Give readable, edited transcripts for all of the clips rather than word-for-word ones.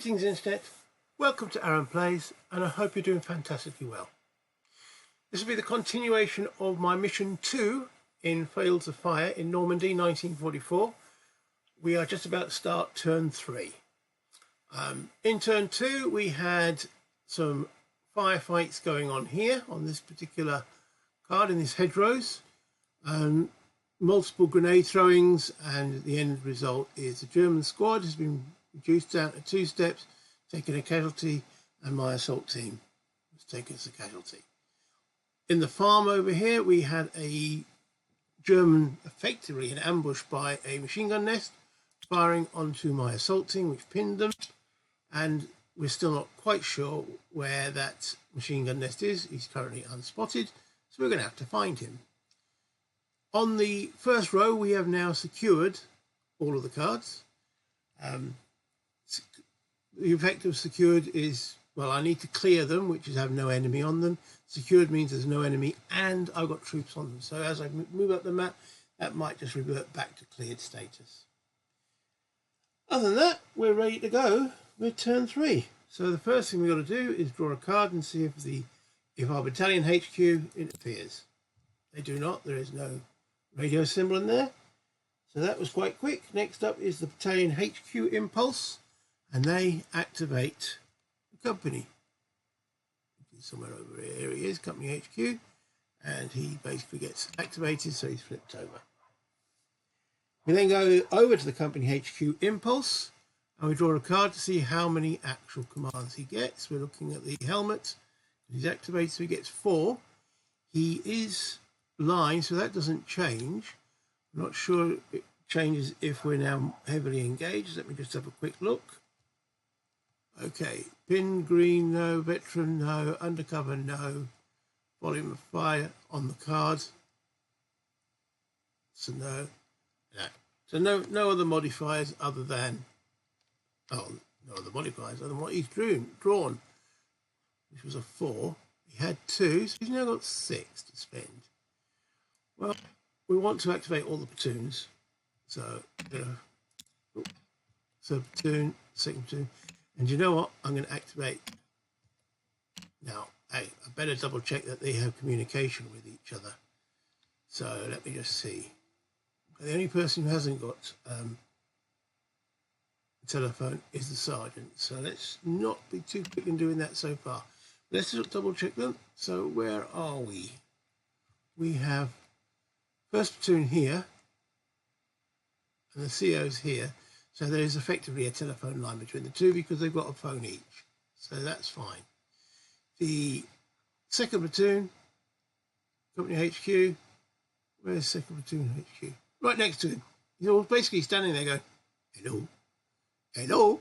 Greetings Internet, welcome to Aaron Plays, and I hope you're doing fantastically well. This will be the continuation of my mission 2 in Fields of Fire in Normandy 1944. We are just about to start turn 3. In turn 2 we had some firefights going on here on this particular card in this hedgerows. Multiple grenade throwings, and the end result is the German squad has been reduced down to 2 steps, taking a casualty, and my assault team was taken as a casualty. In the farm over here we had a German, effectively an ambush by a machine gun nest, firing onto my assault team, which pinned them, and we're still not quite sure where that machine gun nest is. He's currently unspotted, so we're going to have to find him. On the first row we have now secured all of the cards. The effect of secured is, well, I need to clear them, which is have no enemy on them. Secured means there's no enemy and I've got troops on them. So as I move up the map, that might just revert back to cleared status. Other than that, we're ready to go with turn 3. So the first thing we've got to do is draw a card and see if our battalion HQ interferes. They do not. There is no radio symbol in there. So that was quite quick. Next up is the battalion HQ impulse, and they activate the company. Somewhere over here. Here he is, company HQ, and he basically gets activated, so he's flipped over. We then go over to the company HQ impulse, and we draw a card to see how many actual commands he gets. We're looking at the helmet. He's activated, so he gets 4. He is blind, so that doesn't change. I'm not sure it changes if we're now heavily engaged. Let me just have a quick look. Okay, pin, green, no. Veteran, no. Undercover, no. Volume of fire on the card. So no. So no other modifiers other than, no other modifiers other than what he's drawn, which was a 4. He had 2, so he's now got 6 to spend. Well, we want to activate all the platoons. So, platoon, second platoon. And you know what? I'm going to activate. Now, I better double check that they have communication with each other. So let me just see. The only person who hasn't got a telephone is the sergeant. So let's not be too quick in doing that so far. Let's just double check them. So where are we? We have first platoon here, and the CO's here. So there is effectively a telephone line between the two because they've got a phone each. So that's fine. The second platoon, company HQ, where's second platoon HQ? Right next to him. He's all basically standing there going, hello, hello.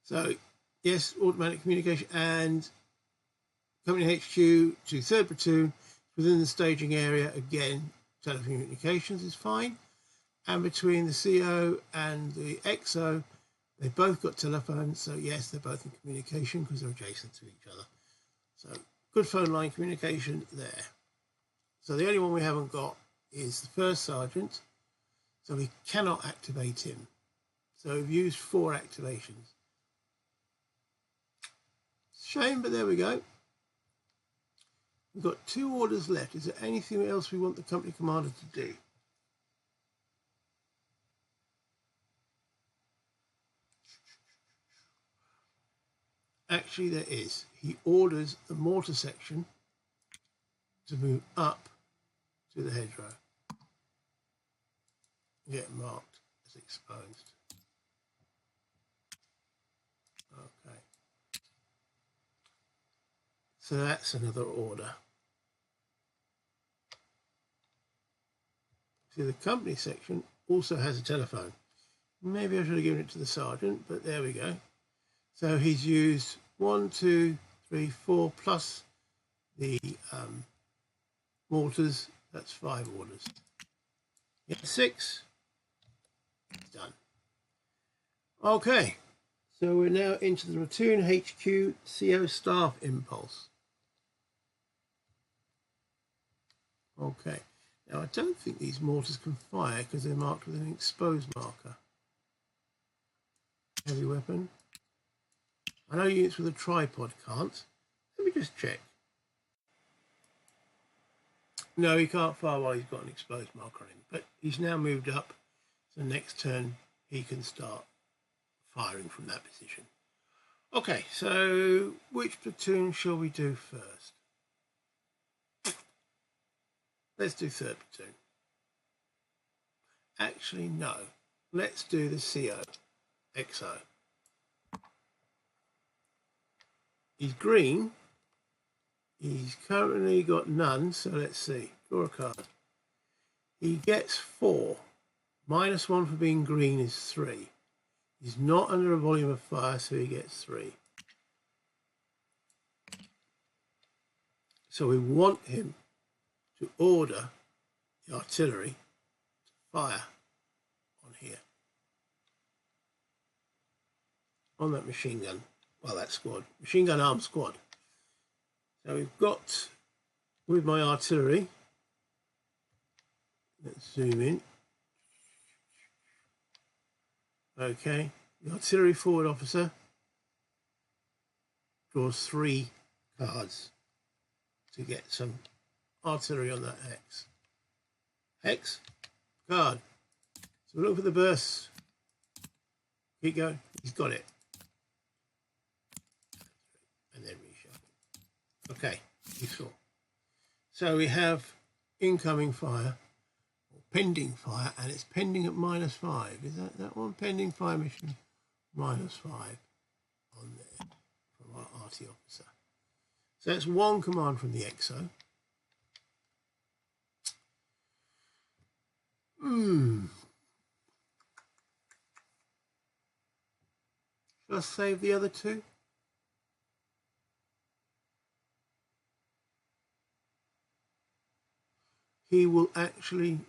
So yes, automatic communication, and company HQ to third platoon within the staging area. Again, telecommunications is fine. And between the CO and the XO, they've both got telephones, so yes, they're both in communication because they're adjacent to each other. So good phone line communication there. So the only one we haven't got is the first sergeant, so we cannot activate him. So we've used 4 activations. Shame, but there we go. We've got 2 orders left. Is there anything else we want the company commander to do? Actually, there is. He orders the mortar section to move up to the hedgerow. Get marked as exposed. Okay. So that's another order. See, the company section also has a telephone. Maybe I should have given it to the sergeant, but there we go. So he's used 1, 2, 3, 4 plus the mortars. That's 5 orders. Yeah, 6. It's done. Okay, so we're now into the platoon HQ CO staff impulse. Okay, now I don't think these mortars can fire because they're marked with an exposed marker. Heavy weapon. I know units with a tripod can't. Let me just check. No, he can't fire while he's got an exposed marker on him, but he's now moved up, so next turn he can start firing from that position. Okay, so which platoon shall we do first? Let's do 3rd platoon. Actually, no. Let's do the CO, XO. He's green. He's currently got none, so let's see. Draw a card. He gets 4. -1 for being green is 3. He's not under a volume of fire, so he gets 3. So we want him to order the artillery to fire on here. On that machine gun, well, that squad. Machine gun armed squad. So we've got, with my artillery, let's zoom in. Okay, the artillery forward officer draws 3 cards to get some artillery on that hex. Hex, card. So look for the bursts. Keep going. He's got it. And then reshuffle. Okay, useful. So we have incoming fire, or pending fire, and it's pending at -5. Is that one? Pending fire mission -5 on there from our arty officer. So that's 1 command from the XO. Shall I save the other 2? He will actually...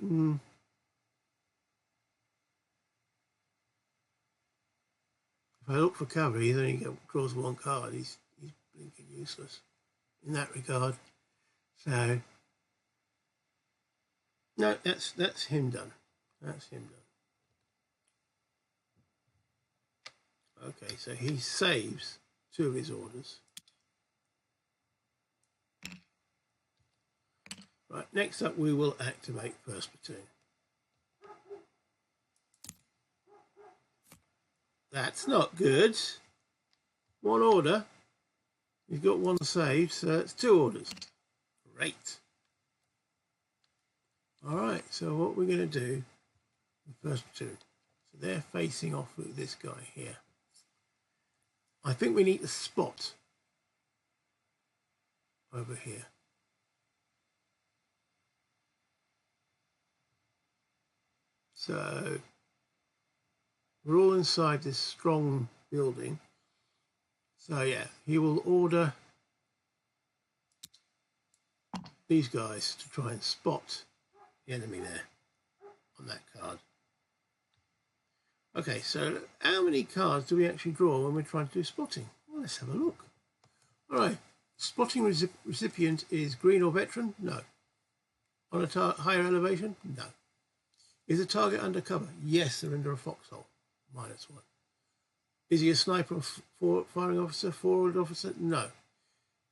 If I look for cover, he only draws 1 card. He's blinking useless in that regard. So no, that's him done. That's him done. Okay, so he saves 2 of his orders. Right, next up we will activate 1st platoon. That's not good. 1 order. You've got 1 save, so that's 2 orders. Great. All right, so what we're going to do with 1st platoon. So they're facing off with this guy here. I think we need to spot over here. So we're all inside this strong building. So yeah, he will order these guys to try and spot the enemy there on that card. Okay, so how many cards do we actually draw when we're trying to do spotting? Well, let's have a look. All right, spotting recipient is green or veteran? No. On a higher elevation? No. Is the target under cover? Yes, they're under a foxhole. -1. Is he a sniper or firing officer, forward officer? No.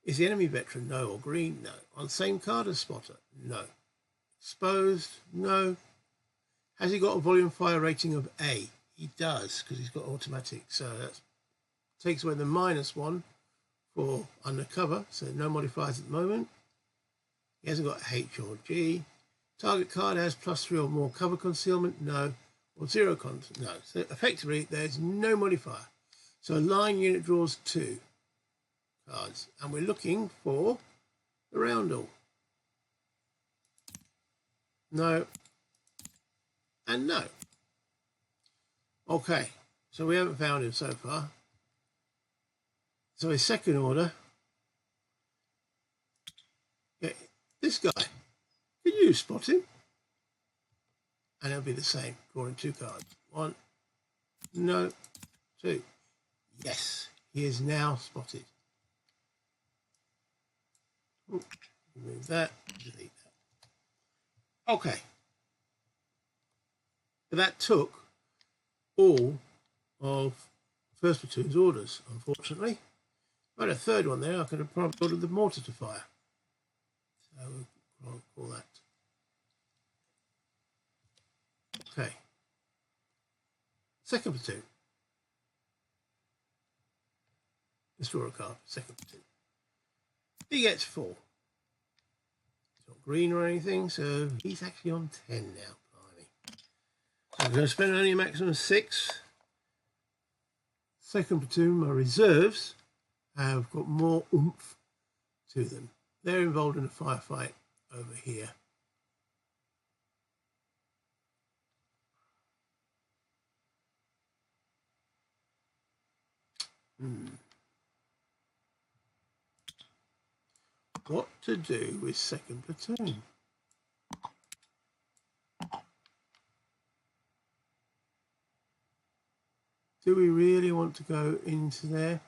Is the enemy veteran? No. Or green? No. On the same card as spotter? No. Exposed? No. Has he got a volume fire rating of A? He does, because he's got automatic. So that takes away the -1 for undercover. So no modifiers at the moment. He hasn't got H or G. Target card has +3 or more cover concealment? No. Or 0 no. So effectively, there's no modifier. So a line unit draws 2 cards. And we're looking for the roundel. No. And no. Okay. So we haven't found him so far. So his second order. Yeah, this guy. Can you spot him? And it'll be the same, drawing 2 cards. 1, no, 2. Yes, he is now spotted. Ooh, remove that, delete that. Okay. But that took all of first platoon's orders, unfortunately. If I had a third one there, I could have probably ordered the mortar to fire. So we'll call that. Okay. Second platoon. Let's draw a card. Second platoon. He gets 4. He's not green or anything, so he's actually on 10 now. Blimey. So I'm going to spend only a maximum of 6. Second platoon, my reserves have got more oomph to them. They're involved in a firefight over here. What to do with second platoon? Do we really want to go into there?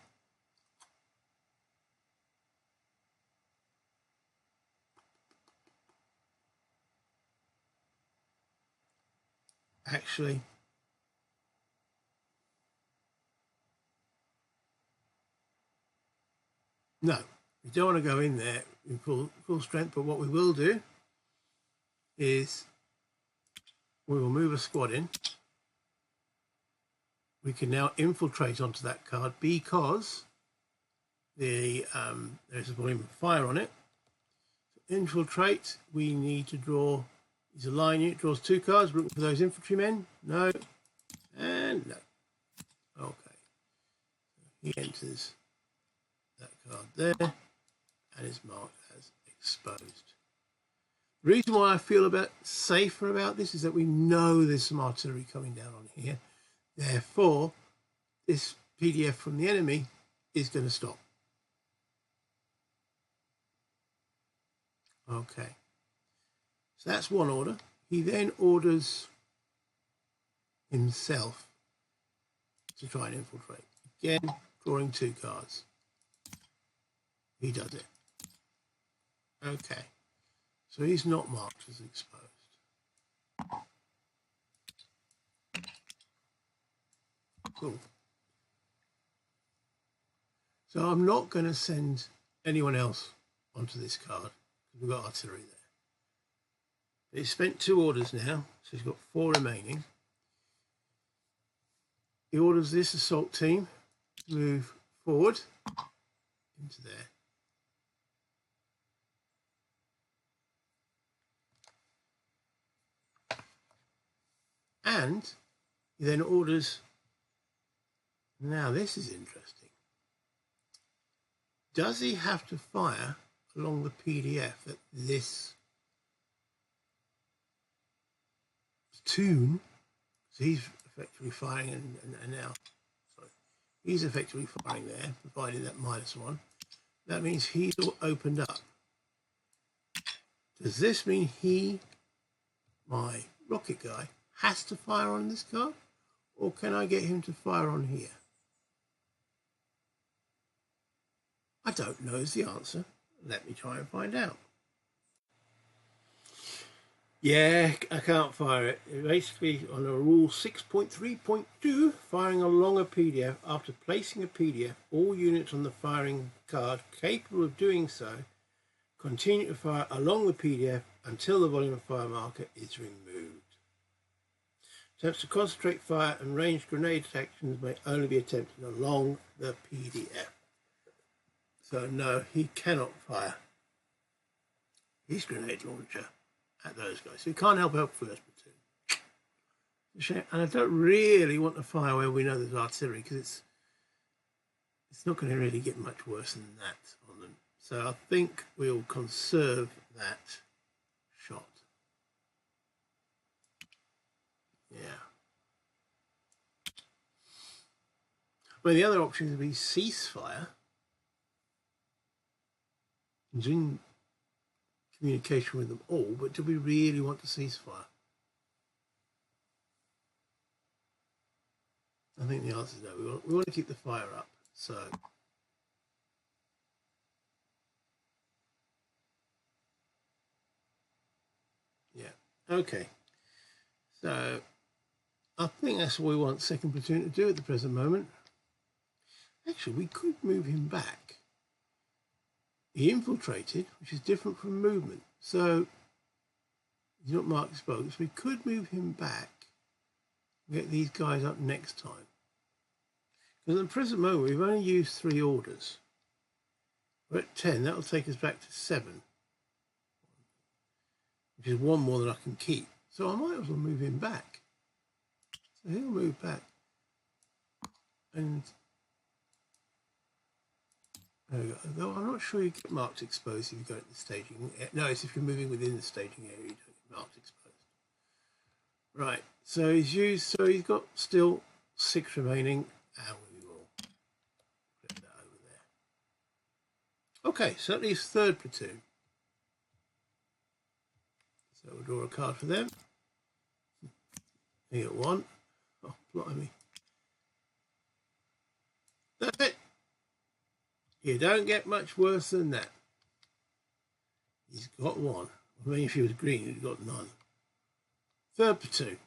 Actually, no, we don't want to go in there in full strength, but what we will do is we will move a squad in. We can now infiltrate onto that card because there's a volume of fire on it. To infiltrate, we need to draw. He's a line unit, draws 2 cards. We're looking for those infantrymen. No, and no. Okay, he enters that card there and is marked as exposed. The reason why I feel a bit safer about this is that we know there's some artillery coming down on here. Therefore, this PDF from the enemy is going to stop. Okay, so that's one order. He then orders himself to try and infiltrate. Again, drawing 2 cards. He does it. Okay, so he's not marked as exposed. Cool. So I'm not going to send anyone else onto this card because we've got artillery there. He's spent 2 orders now, so he's got 4 remaining. He orders this assault team to move forward into there. And he then orders, now this is interesting. Does he have to fire along the PDF at this tune? So he's effectively firing and now, sorry, he's effectively firing there, provided that -1. That means he's all opened up. Does this mean he, my rocket guy, has to fire on this card? Or can I get him to fire on here? I don't know is the answer. Let me try and find out. Yeah, I can't fire it. Basically, on a rule 6.3.2, firing along a PDF, after placing a PDF, all units on the firing card capable of doing so continue to fire along the PDF until the volume of fire marker is removed. Attempts to concentrate fire and ranged grenade actions may only be attempted along the PDF. So no, he cannot fire his grenade launcher at those guys. So he can't help first platoon. And I don't really want to fire where we know there's artillery because it's not going to really get much worse than that on them. So I think we'll conserve that shot. Yeah. Well, the other option would be ceasefire. In communication with them all, but do we really want to ceasefire? I think the answer is no. We want to keep the fire up. So yeah, okay. So I think that's what we want second platoon to do at the present moment. Actually, we could move him back. He infiltrated, which is different from movement. So he's not marked exposed. We could move him back and get these guys up next time. Because at the present moment, we've only used 3 orders. We're at 10. That'll take us back to 7. Which is 1 more than I can keep. So I might as well move him back. So he'll move back. And there we go. Though I'm not sure you get marked exposed if you go to the staging. No, it's if you're moving within the staging area, you don't get marked exposed. Right, so he's used, so he's got still 6 remaining, and we will put that over there. Okay, so that leaves 3rd platoon. So we'll draw a card for them. You get 1. Oh, blimey. That's it. You don't get much worse than that. He's got 1. I mean, if he was green, he'd got none. 3rd platoon.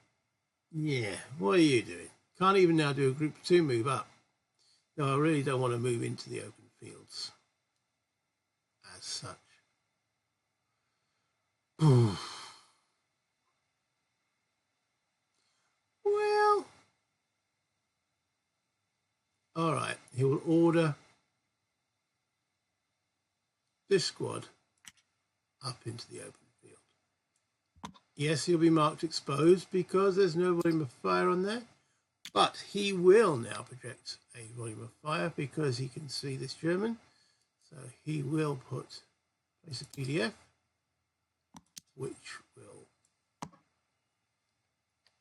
Yeah, what are you doing? Can't even now do a group of 2 move up. No, I really don't want to move into the open fields as such. Well, all right, he will order this squad up into the open field. Yes, he'll be marked exposed because there's no volume of fire on there, but he will now project a volume of fire because he can see this German. So he will place a PDF, which will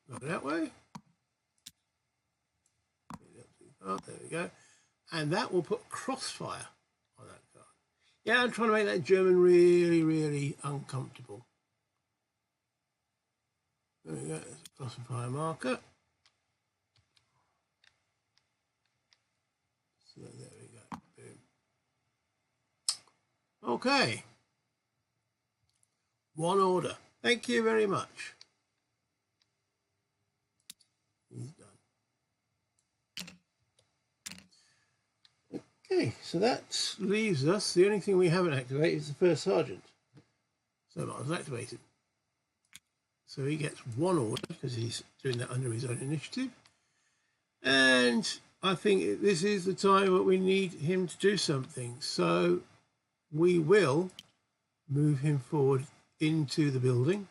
go that way. There we go. And that will put crossfire on that card. Yeah, I'm trying to make that German really, really uncomfortable. There we go, there's a crossfire marker. So there we go, boom. Okay. 1 order. Thank you very much. He's done. Okay, so that leaves us, the only thing we haven't activated is the 1st sergeant. So I might as well activate it. So he gets 1 order because he's doing that under his own initiative. And I think this is the time that we need him to do something. So we will move him forward into the building.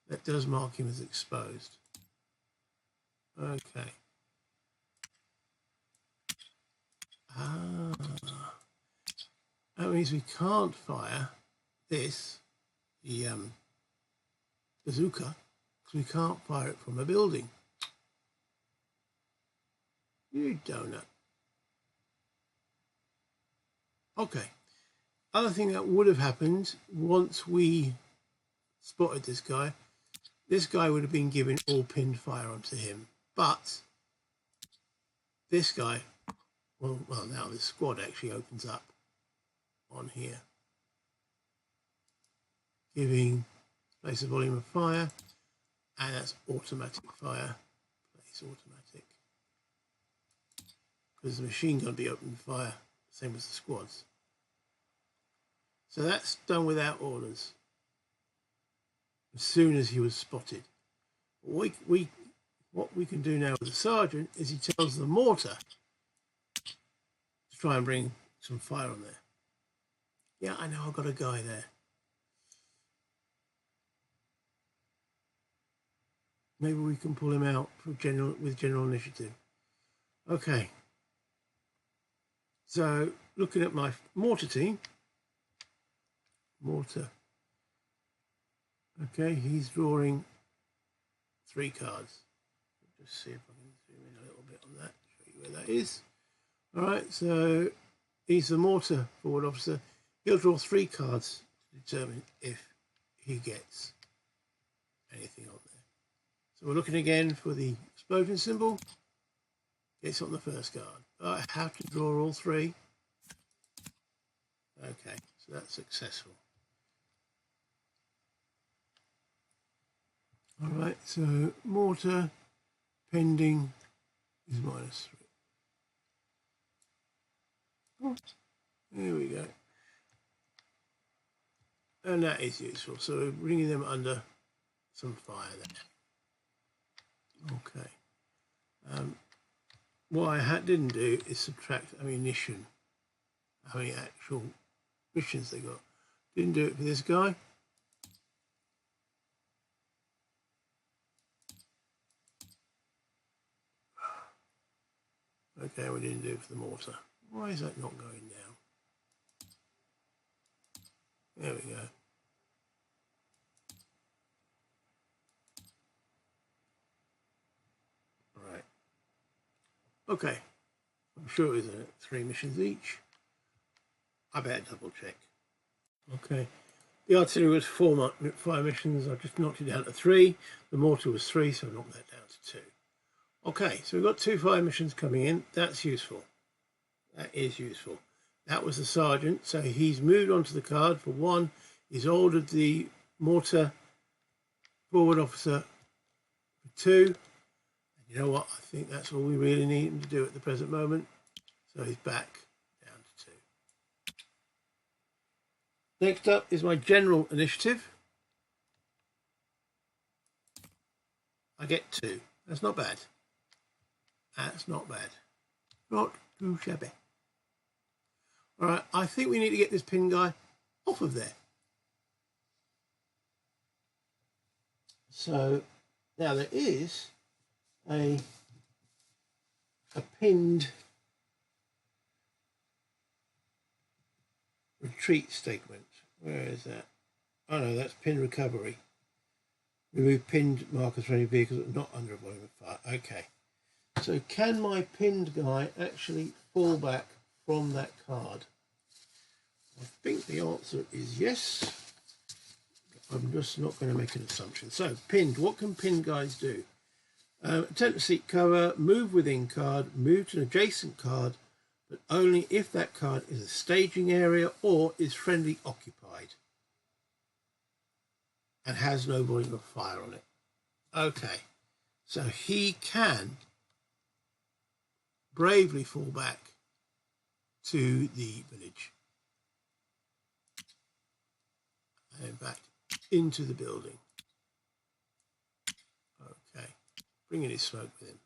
That does mark him as exposed. Okay. That means we can't fire this, the bazooka, because we can't fire it from a building. You donut. Okay. Other thing that would have happened once we spotted this guy would have been given all pinned fire onto him. But this guy, well now this squad actually opens up on here, giving place a volume of fire, and that's automatic fire, place automatic, because the machine gun be open fire, same as the squads. So that's done without orders. As soon as he was spotted, what we can do now with the sergeant is he tells the mortar to try and bring some fire on there. Yeah, I know, I've got a guy there. Maybe we can pull him out with general initiative. Okay. So looking at my mortar team, mortar. Okay, he's drawing 3 cards. Just see if I can zoom in a little bit on that, show you where that is. All right, so he's the mortar forward officer. He'll draw 3 cards to determine if he gets anything on there. So we're looking again for the explosion symbol. It's on the 1st card. I have to draw all 3. Okay, so that's successful. All right, so mortar pending is -3. Here we go. And that is useful. So we're bringing them under some fire there. Okay. What I didn't do is subtract ammunition. How many actual missions they got. Didn't do it for this guy. Okay, we didn't do it for the mortar. Why is that not going down? There we go. Right. Okay. I'm sure it was 3 missions each. I better double check. Okay. The artillery was 5 missions. I've just knocked it down to 3. The mortar was 3, so I knocked that down to 2. Okay, so we've got 2 fire missions coming in. That's useful. That is useful. That was the sergeant, so he's moved onto the card. For 1, he's ordered the mortar forward officer for 2. And you know what? I think that's all we really need him to do at the present moment. So he's back down to 2. Next up is my general initiative. I get 2. That's not bad. That's not bad. Not too shabby. All right, I think we need to get this pin guy off of there. So now there is a pinned retreat statement. Where is that? Oh no, that's pin recovery. Remove pinned markers from any vehicles that are not under a volume of fire. Okay. So can my pinned guy actually fall back from that card? I think the answer is yes. I'm just not going to make an assumption. So pinned, what can pinned guys do? Attempt to seek cover, move within card, move to an adjacent card, but only if that card is a staging area or is friendly occupied and has no volume of fire on it. Okay, so he can bravely fall back to the village and back into the building. Okay, bringing his smoke with him.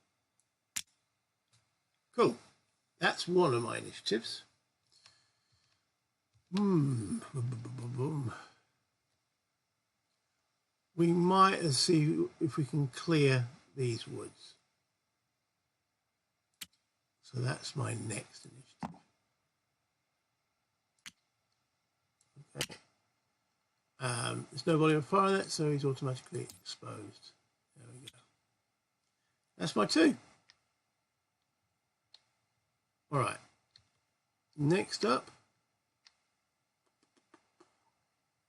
Cool. That's one of my initiatives. We might see if we can clear these woods. So that's my next initiative. Okay. There's no volume of fire on that, so he's automatically exposed. There we go. That's my 2. All right. Next up,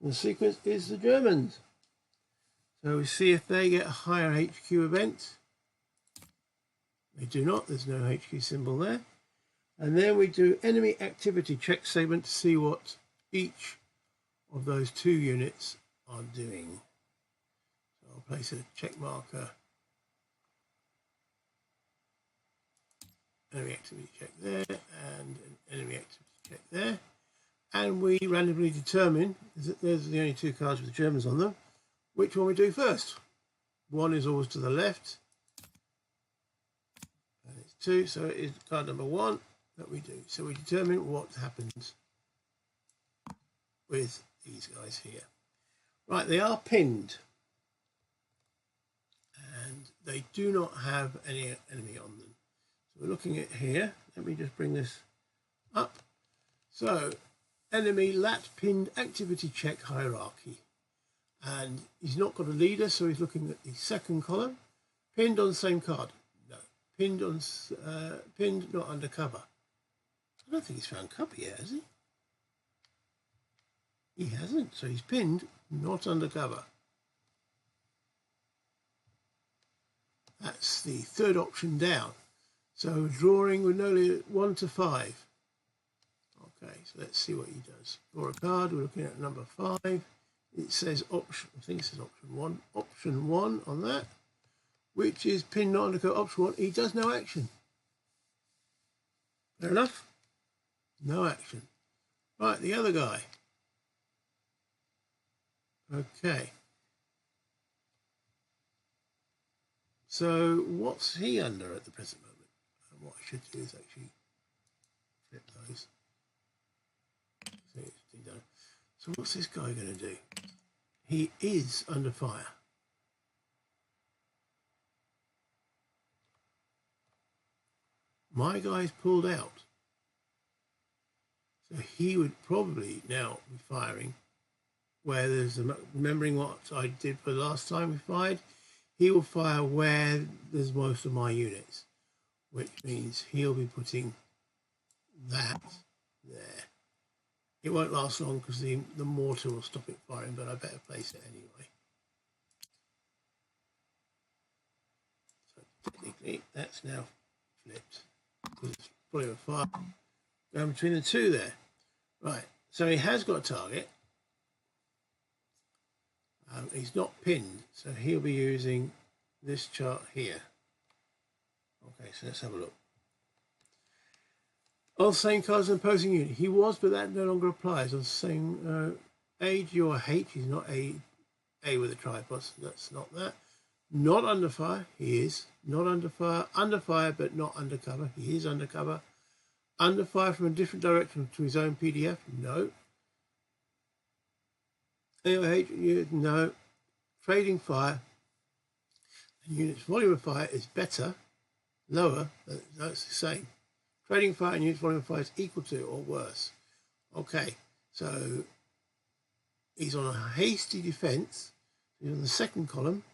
the sequence is the Germans. So we see if they get a higher HQ event. They do not. There's no HQ symbol there. And then we do enemy activity check statement to see what each of those 2 units are doing. So I'll place a check marker. Enemy activity check there and an enemy activity check there. And we randomly determine, there's the only 2 cards with the Germans on them, which one we do first. 1 is always to the left. And it's 2, so it is card number 1 that we do. So we determine what happens with these guys here. Right, they are pinned. And they do not have any enemy on them. So we're looking at here. Let me just bring this up. So, enemy lat pinned activity check hierarchy. And he's not got a leader, so he's looking at the 2nd column. Pinned on the same card. No. Pinned on pinned not under cover. I don't think he's found cover yet, has he? He hasn't, so he's pinned, not under cover. That's the 3rd option down. So drawing with only 1 to 5. Okay, so let's see what he does. Draw a card, we're looking at number 5. It says option, I think it says option 1. Option 1 on that, which is pinned not under cover. Option 1, he does no action. Fair enough. No action. Right, the other guy. Okay. So what's he under at the present moment? And what I should do is actually flip those. So what's this guy going to do? He is under fire. My guy's pulled out. So he would probably now be firing where there's remembering what I did for the last time we fired, he will fire where there's most of my units, which means he'll be putting that there. It won't last long because the mortar will stop it firing, but I better place it anyway. So technically that's now flipped because it's probably a fire going between the two there. Right, so he has got a target. He's not pinned, so he'll be using this chart here. Okay, so let's have a look. On the same cards and opposing unit. He was, but that no longer applies. On the same A, G, or H. He's not A with a tripod, so that's not that. Not under fire. He is. Not under fire. Under fire, but not undercover. He is undercover. Under fire from a different direction to his own PDF. No. AOH, no. Trading fire. And unit's volume of fire is better. Lower. No, it's the same. Trading fire and unit's volume of fire is equal to or worse. Okay, so he's on a hasty defense. He's on the second column.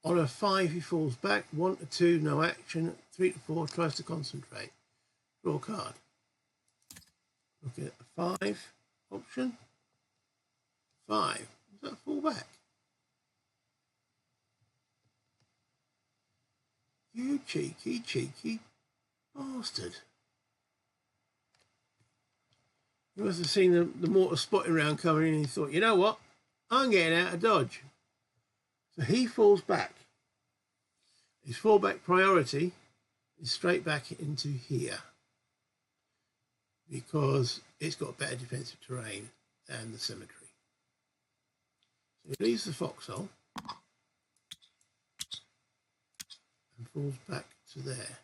On a 5, he falls back. 1 to 2, no action. 3 to 4, tries to concentrate. Draw a card. Look at the 5 option. 5. Does that fall back? You cheeky bastard. You must have seen the mortar spotting round coming in and he thought, you know what? I'm getting out of dodge. So he falls back. His fallback priority is straight back into here because it's got better defensive terrain than the cemetery. So he leaves the foxhole and falls back to there.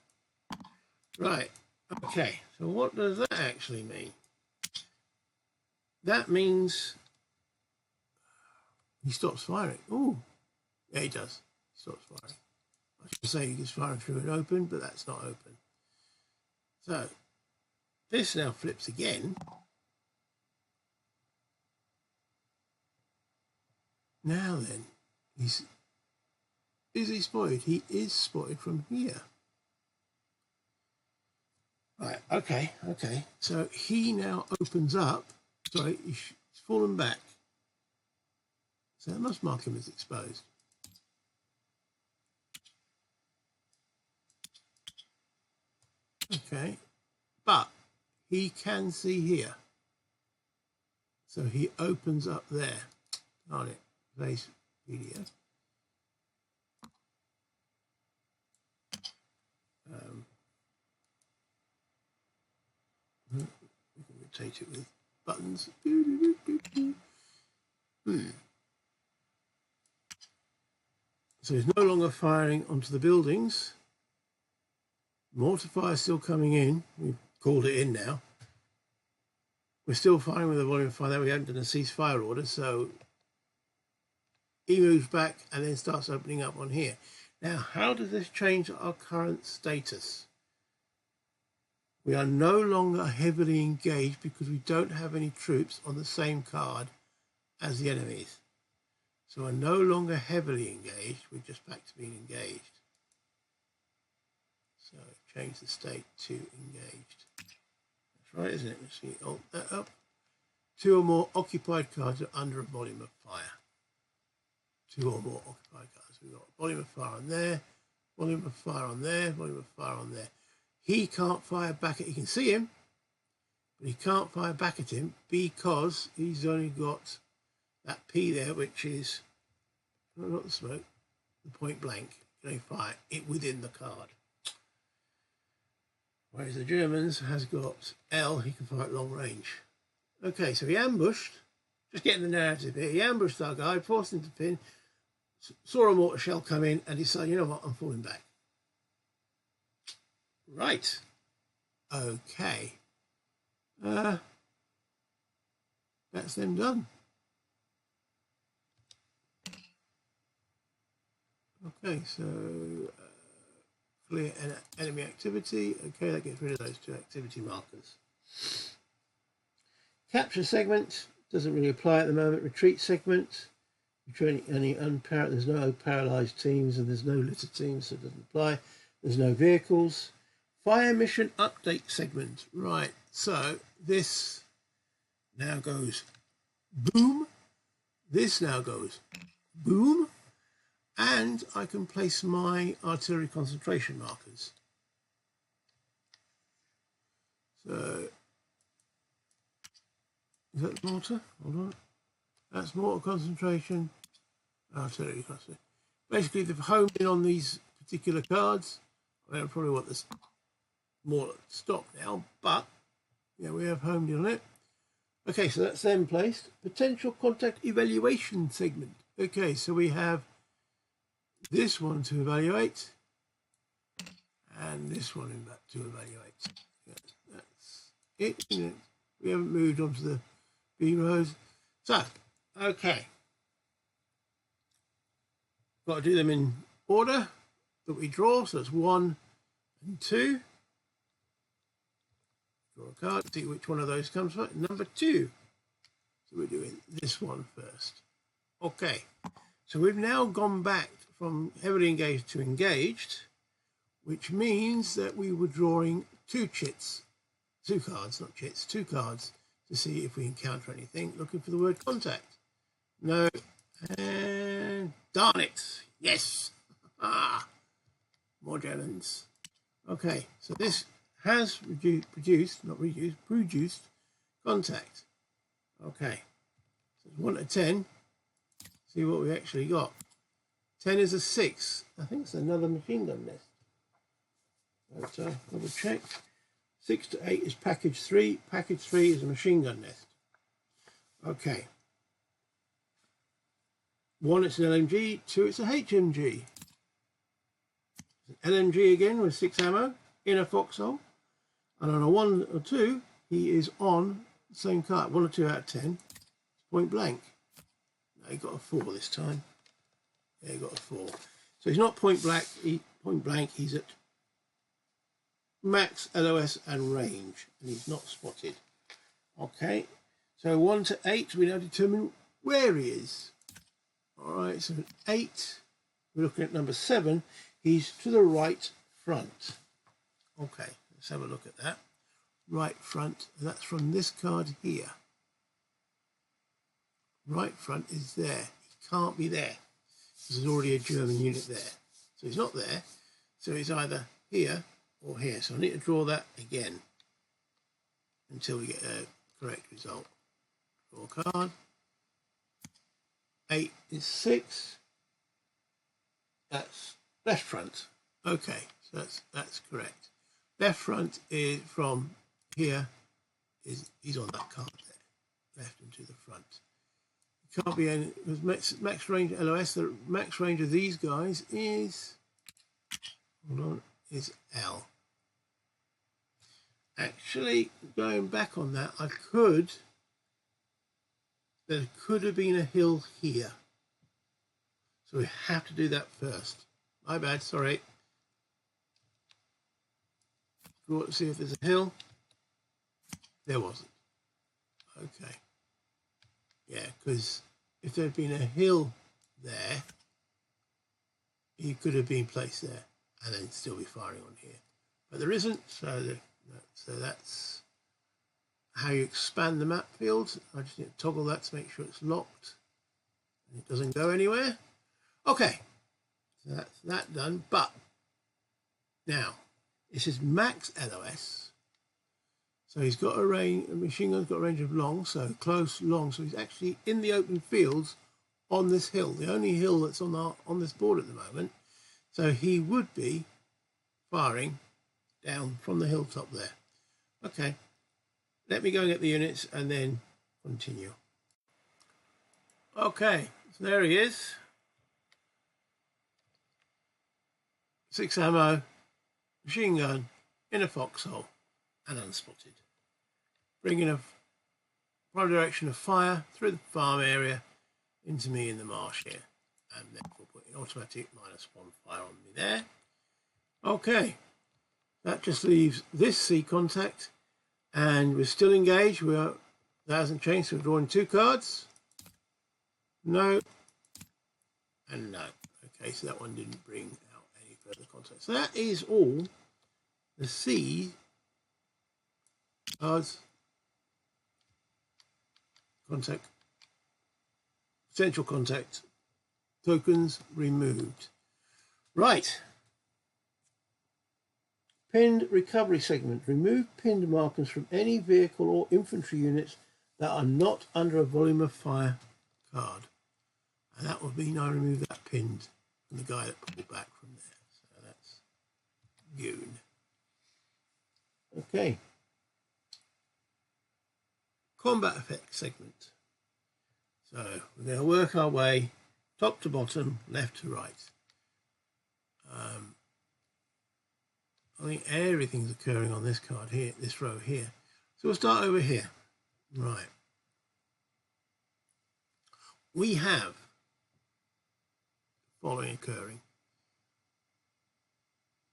Right, okay, so what does that actually mean? That means he stops firing. Oh, yeah, he does. He stops firing. I should say he gets firing through an open, but that's not open. So this now flips again. Now then, is he spotted? He is spotted from here. Right, okay. So he now opens up. Sorry, he's fallen back. So that must mark him as exposed. Okay, but he can see here. So he opens up there. On it, base video. We can rotate it with buttons. So he's no longer firing onto the buildings. Mortar fire is still coming in. We've called it in now. We're still firing with the volume of fire that we haven't done a ceasefire order, so he moves back and then starts opening up on here. Now, how does this change our current status? We are no longer heavily engaged because we don't have any troops on the same card as the enemies. So we're no longer heavily engaged, we're just back to being engaged. So change the state to engaged. That's right, isn't it? Let's see, alt that up. 2 or more occupied cards are under a volume of fire. 2 or more occupied cards. We've got a volume of fire on there, volume of fire on there, volume of fire on there. He can't fire back at, you can see him, but he can't fire back at him because he's only got that P there, which is not the smoke, the point blank. You can only fire it within the card. Whereas the Germans has got L, he can fire at long range. Okay, so he ambushed, just getting the narrative here, he ambushed our guy, forced him to pin, saw a mortar shell come in and decided, you know what, I'm falling back. Right. Okay. That's them done. Okay, so clear enemy activity. Okay, that gets rid of those 2 activity markers. Capture segment doesn't really apply at the moment. Retreat segment. Any there's no paralysed teams and there's no litter teams, so it doesn't apply. There's no vehicles. Fire mission update segment. Right, so this now goes boom. This now goes boom. And I can place my artillery concentration markers. So, is that mortar? Hold on. That's mortar concentration, artillery concentration. Basically, they've homed in on these particular cards. I don't probably want this more stop now, but yeah, we have homed in on it. Okay, so that's them placed. Potential contact evaluation segment. Okay, so we have this one to evaluate and this one to evaluate. That's it. We haven't moved on to the B rows. So, okay. Got to do them in order that we draw. So it's 1 and 2. Draw a card, see which one of those comes first. Number 2. So we're doing this one first. Okay. So we've now gone back from heavily engaged to engaged, which means that we were drawing 2 chits, 2 cards, not chits, 2 cards to see if we encounter anything, looking for the word contact. No, and darn it, yes, more Germans. Okay, so this has produced contact. Okay, so it's 1 to 10, see what we actually got. 10 is a 6. I think it's another machine gun nest. But double check. 6 to 8 is package 3. Package 3 is a machine gun nest. Okay. 1 it's an LMG. 2 it's a HMG. LMG again with 6 ammo in a foxhole. And on a 1 or 2, he is on the same card. 1 or 2 out of 10. It's point blank. No, he got a 4 this time. Yeah, he got a 4. So he's not point blank. He's at max LOS and range, and he's not spotted. Okay, so 1 to 8, we now determine where he is. All right, so 8, we're looking at number 7. He's to the right front. Okay, let's have a look at that. Right front, and that's from this card here. Right front is there. He can't be there. There's already a German unit there. So he's not there. So he's either here or here. So I need to draw that again until we get a correct result. Draw a card. 8 is 6. That's left front. Okay, so that's correct. Left front is from here. He's on that card there. Left and to the front. Can't be any, because max range LOS, the max range of these guys is, hold on, is L. Actually, going back on that, there could have been a hill here. So we have to do that first. My bad, sorry. Draw to see if there's a hill. There wasn't. Okay. Yeah, because if there had been a hill there, he could have been placed there and then still be firing on here. But there isn't, so that's how you expand the map field. I just need to toggle that to make sure it's locked and it doesn't go anywhere. Okay, so that's that done. But now, this is max LOS. So he's got a range, a machine gun's got a range of long, so close, long. So he's actually in the open fields on this hill, the only hill that's on this board at the moment. So he would be firing down from the hilltop there. Okay, let me go and get the units and then continue. Okay, so there he is. 6 ammo, machine gun, in a foxhole, and unspotted. Bringing a prime direction of fire through the farm area into me in the marsh here. And therefore putting automatic -1 fire on me there. Okay, that just leaves this C contact, and we're still engaged. That hasn't changed, so we're drawing 2 cards. No, and no. Okay, so that one didn't bring out any further contact. So that is all the C cards, contact, potential contact tokens removed. Right. Pinned recovery segment. Remove pinned markers from any vehicle or infantry units that are not under a volume of fire card. And that would mean I remove that pinned from the guy that pulled back from there. So that's goon. Okay. Combat effect segment. So we're going to work our way top to bottom, left to right. I think everything's occurring on this card here, this row here. So we'll start over here. Right. We have the following occurring.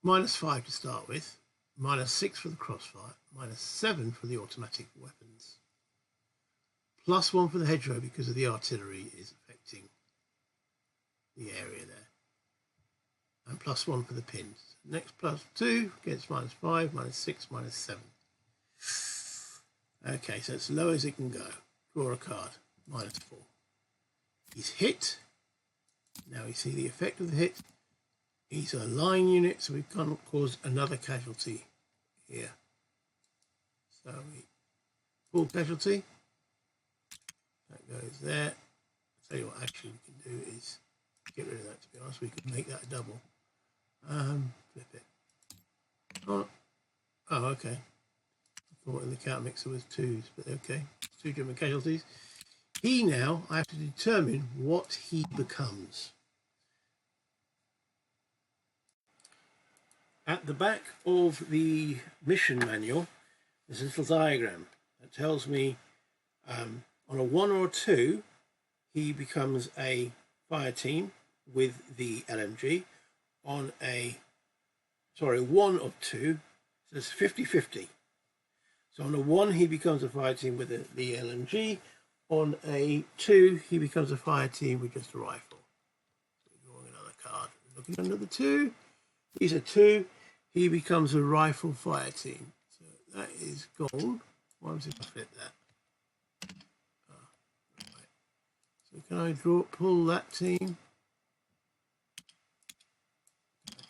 -5 to start with, -6 for the crossfire, -7 for the automatic weapons, +1 for the hedgerow because of the artillery is affecting the area there, and +1 for the pins. Next +2 gets -5, -6, -7. Okay, so it's as low as it can go. Draw a card, -4. He's hit. Now we see the effect of the hit. He's a line unit, so we can't cause another casualty here. So we pull casualty. That goes there. I'll tell you what actually we can do is get rid of that, to be honest. We could make that a double. Flip it. Oh, okay. I thought in the count mixer was 2s, but okay. 2 German casualties. He now, I have to determine what he becomes. At the back of the mission manual, there's a little diagram that tells me on a 1 or a 2, he becomes a fire team with the LMG. On a, 1 of 2, so it's 50-50. So on a 1, he becomes a fire team with the LMG. On a 2, he becomes a fire team with just a rifle. So we're drawing another card. Looking under the 2, he's a 2, he becomes a rifle fire team. So that is gone. Why was it I flip that? Right. So can I pull that team?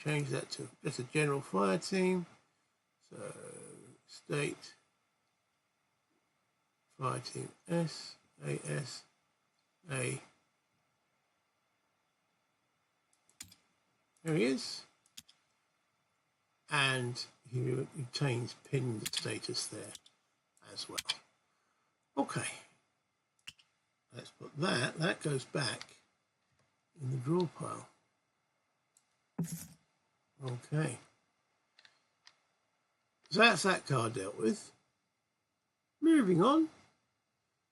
Change that to just a general fire team. So state fire team S, A, S, A. There he is. And he retains pinned status there as well. Okay. Let's put that. That goes back in the draw pile. Okay, so that's that card dealt with. Moving on,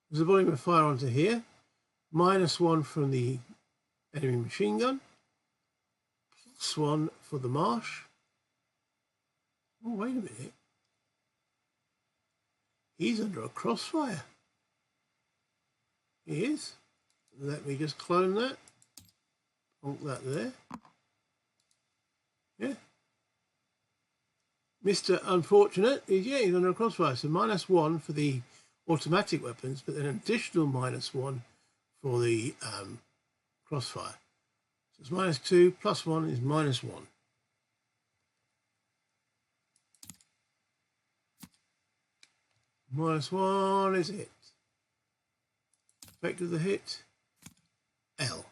there's a volume of fire onto here, -1 from the enemy machine gun, +1 for the marsh. Oh, wait a minute. He's under a crossfire. He is. Let me just clone that. Hold that there. Yeah. Mr. Unfortunate is, he's under a crossfire. So -1 for the automatic weapons, but then an additional -1 for the crossfire. So it's -2 + 1 is -1. -1 is it. Effect of the hit, L.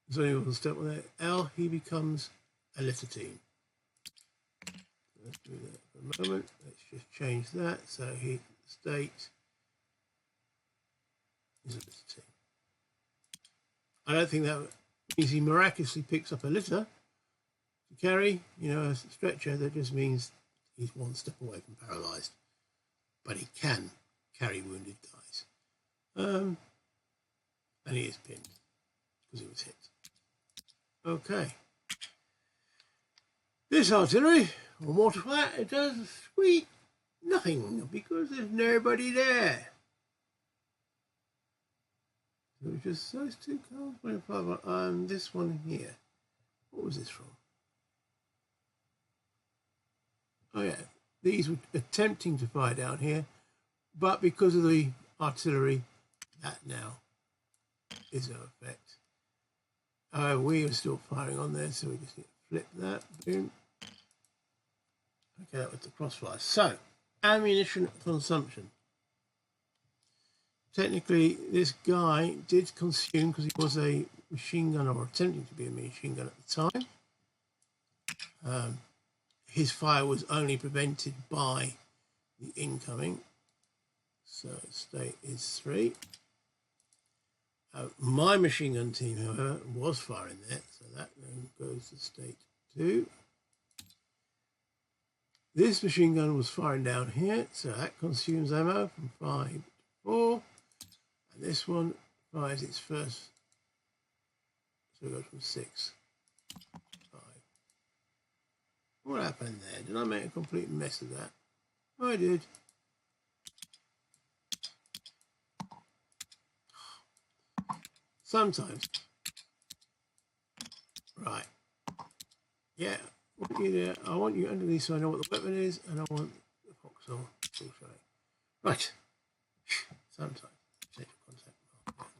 There's only one step with it. L, he becomes a litter team. Let's do that for a moment. Let's just change that. So here, state is a litter team. I don't think that means he miraculously picks up a litter to carry, you know, a stretcher. That just means he's one step away from paralysed. But he can carry wounded guys. And he is pinned because he was hit. Okay. This artillery, or mortar fire, it does sweet nothing because there's nobody there. So it's just those two cards. This one here. What was this from? Oh yeah, these were attempting to fire down here, but because of the artillery, that now is no effect. We are still firing on there, so we just need to flip that. Boom. Okay, that was the crossfire. So, ammunition consumption. Technically, this guy did consume, because he was a machine gun, or attempting to be a machine gun at the time. His fire was only prevented by the incoming. So, state is 3. My machine gun team, however, was firing there, so that then goes to state 2. This machine gun was firing down here, so that consumes ammo from 5 to 4. And this one fires its first, so it goes from 6 to 5. What happened there? Did I make a complete mess of that? I did. Sometimes. Right. Yeah. I want you underneath so I know what the weapon is, and I want the voxel to show. Right. Sometimes. Check the contact mark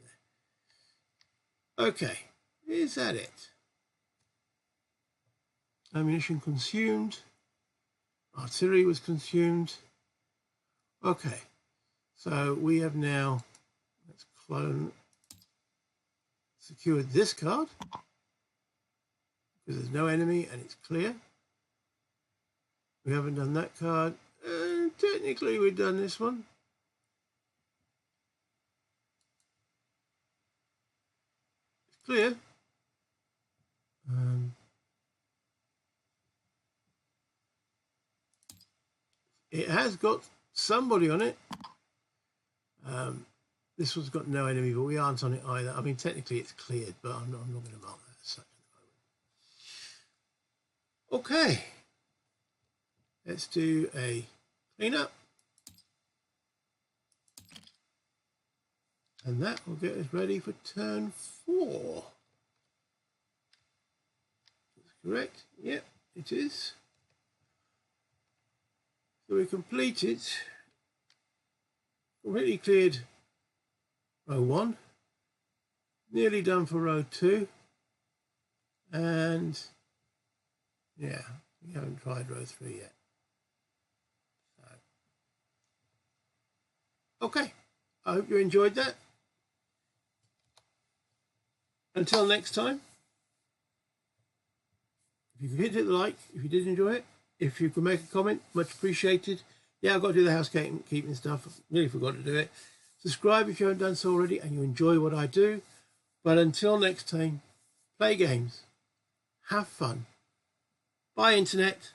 there. Okay. Is that it? Ammunition consumed. Artillery was consumed. Okay. So we have now, let's clone, secured this card because there's no enemy and it's clear. We haven't done that card. Technically we've done this one. It's clear. It has got somebody on it. This one's got no enemy, but we aren't on it either. I mean, technically it's cleared, but I'm not going to mark that as such at the moment. Okay. Let's do a cleanup. And that will get us ready for turn 4. That's correct. Yep, it is. So we completed, completely cleared row 1, nearly done for row 2, and yeah, we haven't tried row 3 yet. So, okay, I hope you enjoyed that. Until next time, if you could hit the like, if you did enjoy it, if you could make a comment, much appreciated. Yeah, I've got to do the housekeeping stuff. I really forgot to do it. Subscribe if you haven't done so already and you enjoy what I do. But until next time, play games, have fun, buy internet,